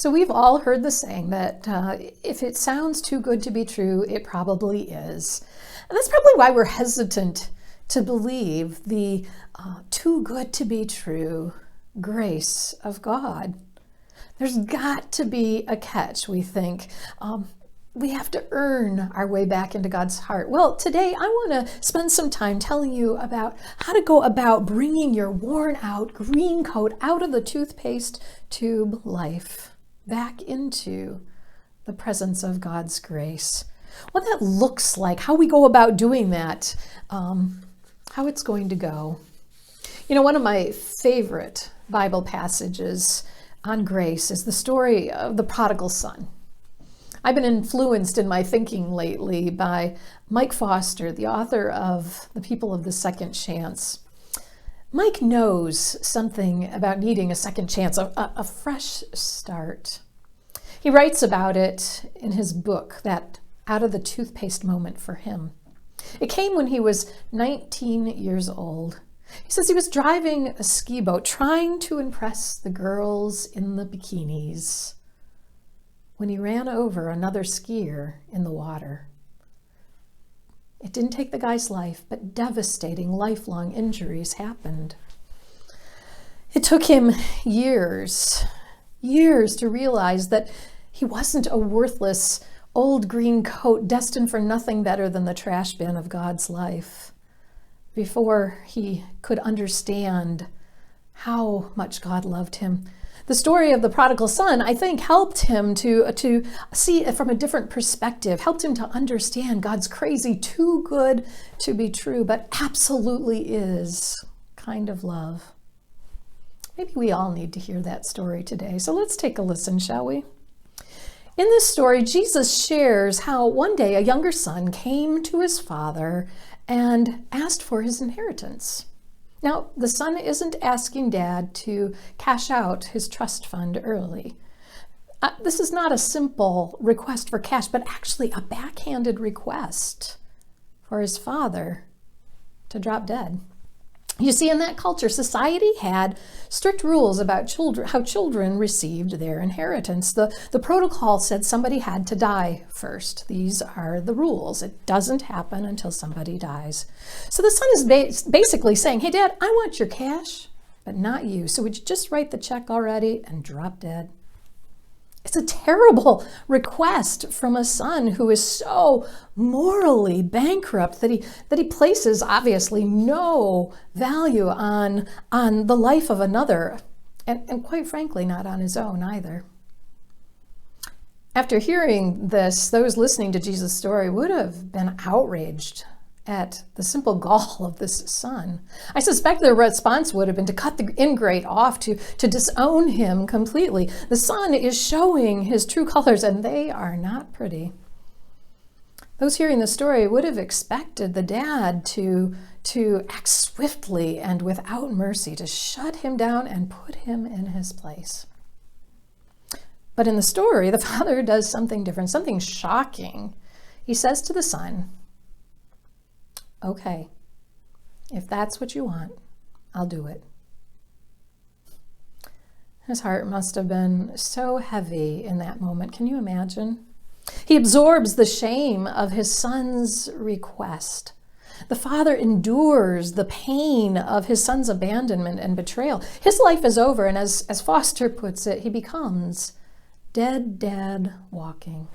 So we've all heard the saying that if it sounds too good to be true, it probably is. And that's probably why we're hesitant to believe the too good to be true grace of God. There's got to be a catch, we think. We have to earn our way back into God's heart. Well, today I want to spend some time telling you about how to go about bringing your worn out green coat out of the toothpaste tube life back into the presence of God's grace. What that looks like, how we go about doing that, how it's going to go. You know, one of my favorite Bible passages on grace is the story of the prodigal son. I've been influenced in my thinking lately by Mike Foster, the author of The People of the Second Chance. Mike knows something about needing a second chance, a fresh start. He writes about it in his book, that out of the toothpaste moment for him. It came when he was 19 years old. He says he was driving a ski boat, trying to impress the girls in the bikinis, when he ran over another skier in the water. It didn't take the guy's life, but devastating lifelong injuries happened. It took him years to realize that he wasn't a worthless old green coat destined for nothing better than the trash bin of God's life, before he could understand how much God loved him. The story of the prodigal son, I think, helped him to see it from a different perspective, helped him to understand God's crazy, too good to be true, but absolutely is kind of love. Maybe we all need to hear that story today. So let's take a listen, shall we? In this story, Jesus shares how one day a younger son came to his father and asked for his inheritance. Now, the son isn't asking dad to cash out his trust fund early. This is not a simple request for cash, but actually a backhanded request for his father to drop dead. You see, in that culture, society had strict rules about how children received their inheritance. The protocol said somebody had to die first. These are the rules. It doesn't happen until somebody dies. So the son is basically saying, hey, Dad, I want your cash, but not you. So would you just write the check already and drop dead? It's a terrible request from a son who is so morally bankrupt that he places obviously no value on the life of another, and quite frankly, not on his own either. After hearing this, those listening to Jesus' story would have been outraged at the simple gall of this son. I suspect their response would have been to cut the ingrate off, to disown him completely. The son is showing his true colors, and they are not pretty. Those hearing the story would have expected the dad to act swiftly and without mercy, to shut him down and put him in his place. But in the story, the father does something different, something shocking. He says to the son, okay, if that's what you want, I'll do it. His heart must have been so heavy in that moment. Can you imagine? He absorbs the shame of his son's request. The father endures the pain of his son's abandonment and betrayal. His life is over, and as Foster puts it, he becomes dead dad walking.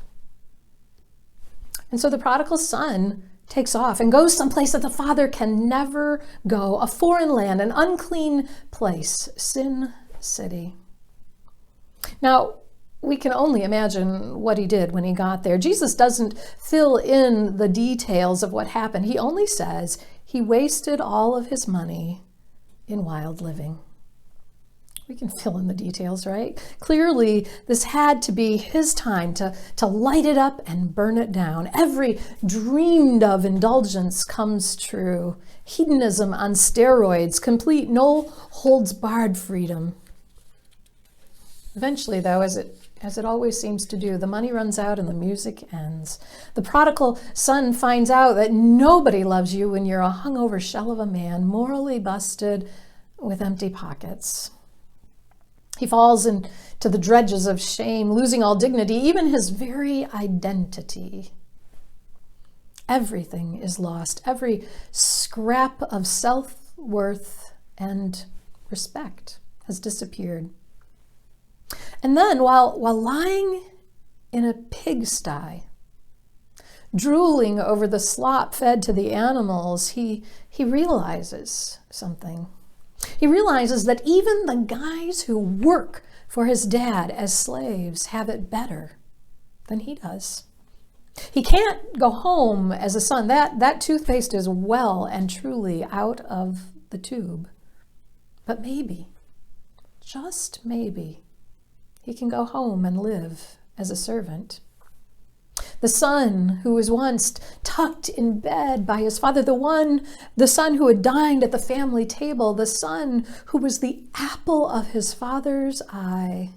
And so the prodigal son takes off and goes someplace that the father can never go, a foreign land, an unclean place, Sin City. Now, we can only imagine what he did when he got there. Jesus doesn't fill in the details of what happened. He only says he wasted all of his money in wild living. We can fill in the details, right? Clearly, this had to be his time to light it up and burn it down. Every dreamed of indulgence comes true. Hedonism on steroids, complete no holds barred freedom. Eventually, though, as it always seems to do, the money runs out and the music ends. The prodigal son finds out that nobody loves you when you're a hungover shell of a man, morally busted with empty pockets. He falls into the dredges of shame, losing all dignity, even his very identity. Everything is lost. Every scrap of self-worth and respect has disappeared. And then, while lying in a pigsty, drooling over the slop fed to the animals, he realizes something. He realizes that even the guys who work for his dad as slaves have it better than he does. He can't go home as a son. That toothpaste is well and truly out of the tube. But maybe, just maybe, he can go home and live as a servant. The son who was once tucked in bed by his father, the son who had dined at the family table, the son who was the apple of his father's eye,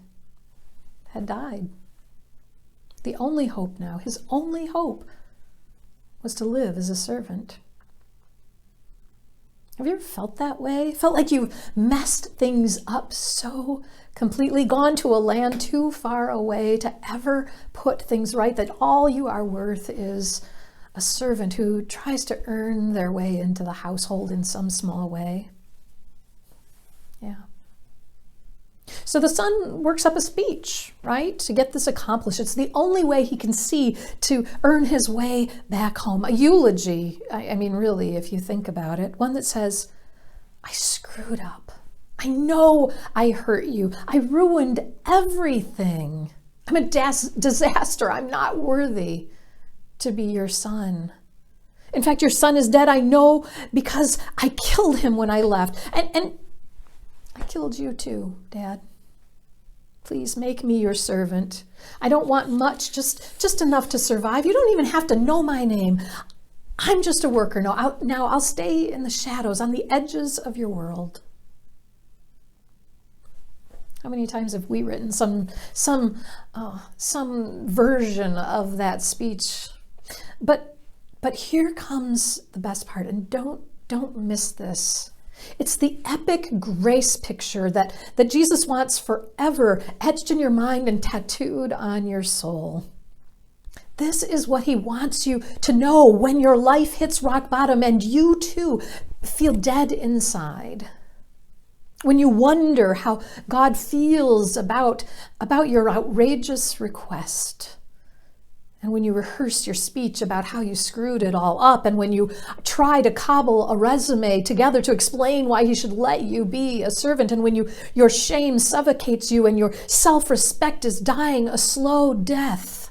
had died. The only hope now, his only hope, was to live as a servant. Have you ever felt that way? Felt like you've messed things up so completely, gone to a land too far away to ever put things right, that all you are worth is a servant who tries to earn their way into the household in some small way? Yeah. So the son works up a speech, right, to get this accomplished. It's the only way he can see to earn his way back home. A eulogy, I mean, really, if you think about it, one that says, I screwed up. I know I hurt you. I ruined everything. I'm a disaster. I'm not worthy to be your son. In fact, your son is dead. I know because I killed him when I left. And I killed you too, Dad. Please make me your servant. I don't want much, just enough to survive. You don't even have to know my name. I'm just a worker. Now I'll stay in the shadows, on the edges of your world. How many times have we written some version of that speech? But here comes the best part, and don't miss this. It's the epic grace picture that Jesus wants forever etched in your mind and tattooed on your soul. This is what he wants you to know when your life hits rock bottom and you too feel dead inside. When you wonder how God feels about your outrageous request. And when you rehearse your speech about how you screwed it all up, and when you try to cobble a resume together to explain why he should let you be a servant, and when your shame suffocates you and your self-respect is dying a slow death,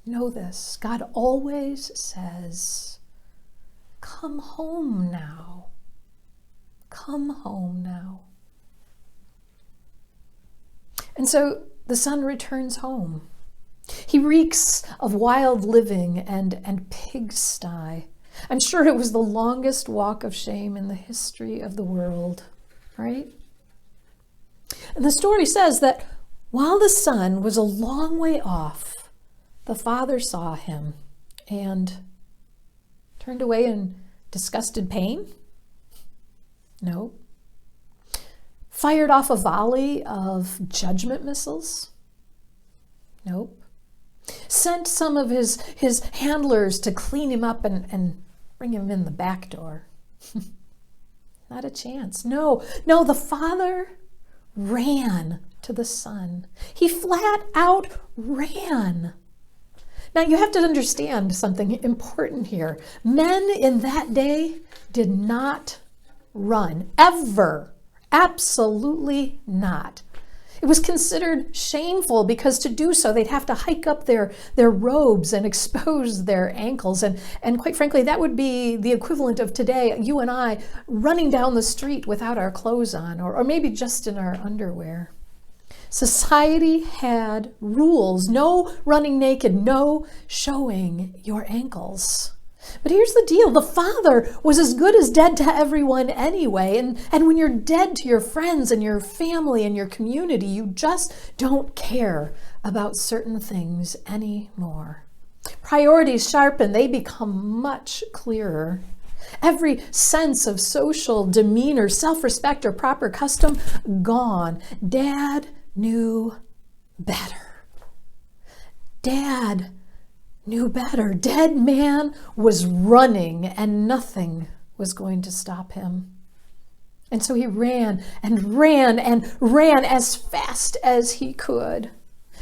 know this, God always says, come home now. Come home now. And so the son returns home. He reeks of wild living and pigsty. I'm sure it was the longest walk of shame in the history of the world, right? And the story says that while the son was a long way off, the father saw him and turned away in disgusted pain? No. Fired off a volley of judgment missiles? Nope. Sent some of his handlers to clean him up and bring him in the back door? Not a chance. No, the father ran to the son. He flat out ran. Now you have to understand something important here. Men in that day did not run, ever. Absolutely not. It was considered shameful because to do so, they'd have to hike up their robes and expose their ankles. And quite frankly, that would be the equivalent of today, you and I running down the street without our clothes on, or maybe just in our underwear. Society had rules. No running naked, no showing your ankles. But here's the deal. The father was as good as dead to everyone anyway. And when you're dead to your friends and your family and your community, you just don't care about certain things anymore. Priorities sharpen. They become much clearer. Every sense of social demeanor, self-respect, or proper custom, gone. Dad knew better. Dad knew better. Dead man was running, and nothing was going to stop him. And so he ran and ran and ran as fast as he could.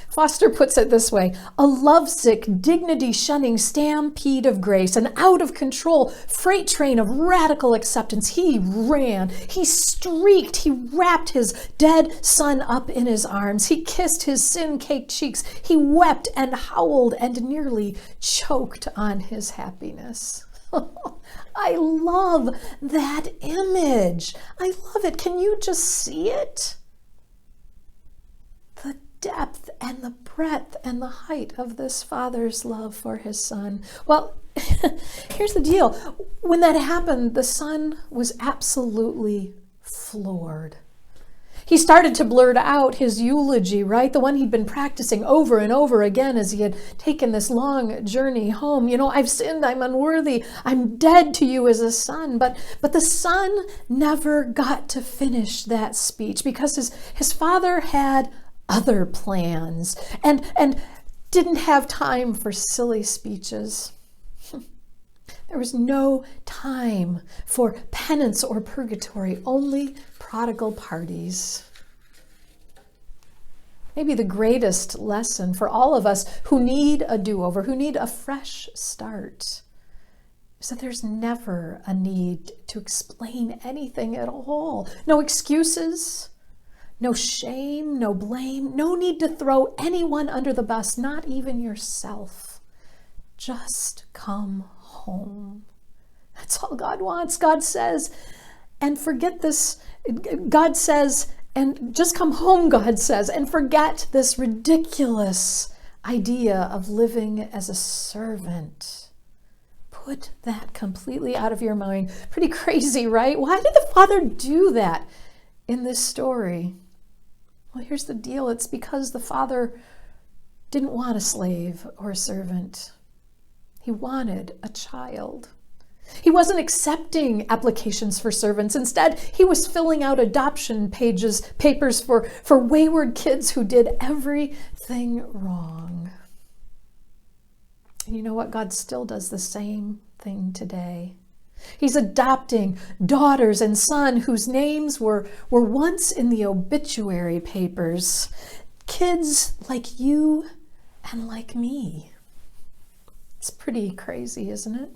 Foster puts it this way: a lovesick, dignity-shunning stampede of grace, an out-of-control freight train of radical acceptance. He ran, he streaked, he wrapped his dead son up in his arms. He kissed his sin-caked cheeks. He wept and howled and nearly choked on his happiness. I love that image. I love it. Can you just see it? The depth and the breadth and the height of this father's love for his son. Well, here's the deal. When that happened, the son was absolutely floored. He started to blurt out his eulogy, right? The one he'd been practicing over and over again as he had taken this long journey home. You know, I've sinned, I'm unworthy, I'm dead to you as a son. But the son never got to finish that speech because his father had other plans and didn't have time for silly speeches. There was no time for penance or purgatory, only prodigal parties. Maybe the greatest lesson for all of us who need a do-over, who need a fresh start, is that there's never a need to explain anything at all. No excuses, no shame, no blame, no need to throw anyone under the bus, not even yourself. Just come home. That's all God wants. God says, and forget this. God says, and just come home, God says, and forget this ridiculous idea of living as a servant. Put that completely out of your mind. Pretty crazy, right? Why did the father do that in this story? Well, here's the deal. It's because the father didn't want a slave or a servant. He wanted a child. He wasn't accepting applications for servants. Instead, he was filling out adoption papers for wayward kids who did everything wrong. And you know what? God still does the same thing today. He's adopting daughters and sons whose names were once in the obituary papers. Kids like you and like me. It's pretty crazy, isn't it?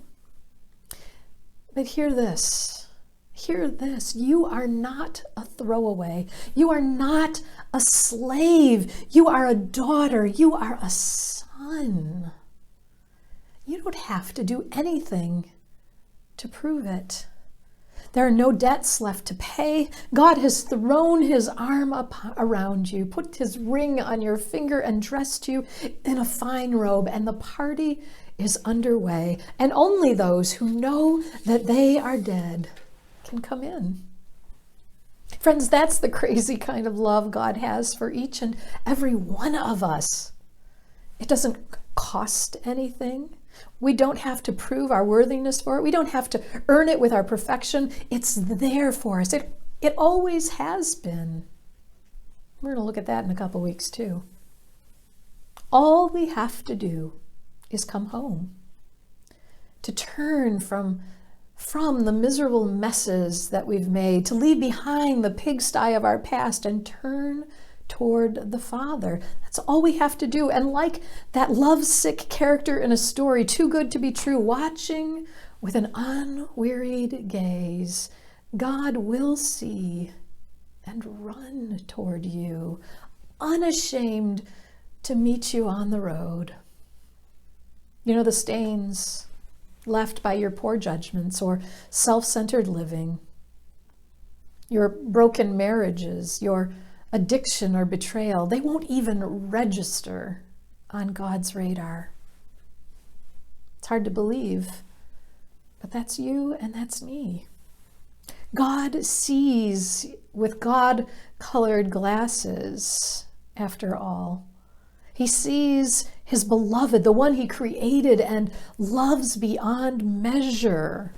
But hear this. Hear this. You are not a throwaway. You are not a slave. You are a daughter. You are a son. You don't have to do anything to prove it. There are no debts left to pay. God has thrown his arm up around you, put his ring on your finger, and dressed you in a fine robe, and the party is underway. And only those who know that they are dead can come in. Friends, that's the crazy kind of love God has for each and every one of us. It doesn't cost anything. We don't have to prove our worthiness for it. We don't have to earn it with our perfection. It's there for us. It always has been. We're going to look at that in a couple weeks too. All we have to do is come home, to turn from the miserable messes that we've made, to leave behind the pigsty of our past and turn toward the Father. That's all we have to do. And like that lovesick character in a story, too good to be true, watching with an unwearied gaze, God will see and run toward you, unashamed to meet you on the road. You know, the stains left by your poor judgments or self-centered living, your broken marriages, your addiction or betrayal, they won't even register on God's radar. It's hard to believe, but that's you and that's me. God sees with God-colored glasses, after all. He sees his beloved, the one he created and loves beyond measure.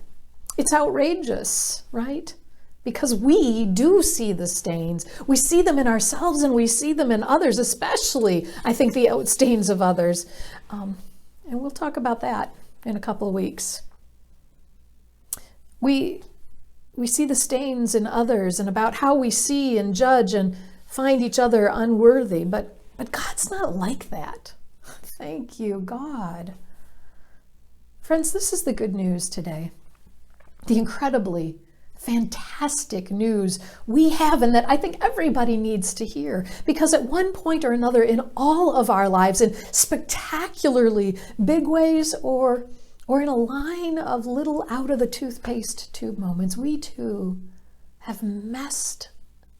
It's outrageous, right? Because we do see the stains. We see them in ourselves and we see them in others, especially, I think, the stains of others. And we'll talk about that in a couple of weeks. We see the stains in others and about how we see and judge and find each other unworthy, but God's not like that. Thank you, God. Friends, this is the good news today. The incredibly fantastic news we have and that I think everybody needs to hear, because at one point or another in all of our lives, in spectacularly big ways or in a line of little out of the toothpaste tube moments, we too have messed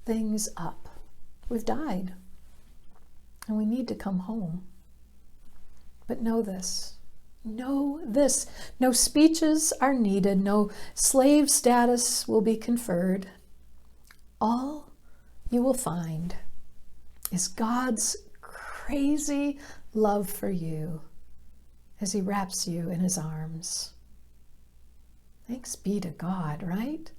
things up. We've died and we need to come home. But know this. Know this. No speeches are needed. No slave status will be conferred. All you will find is God's crazy love for you as he wraps you in his arms. Thanks be to God, right?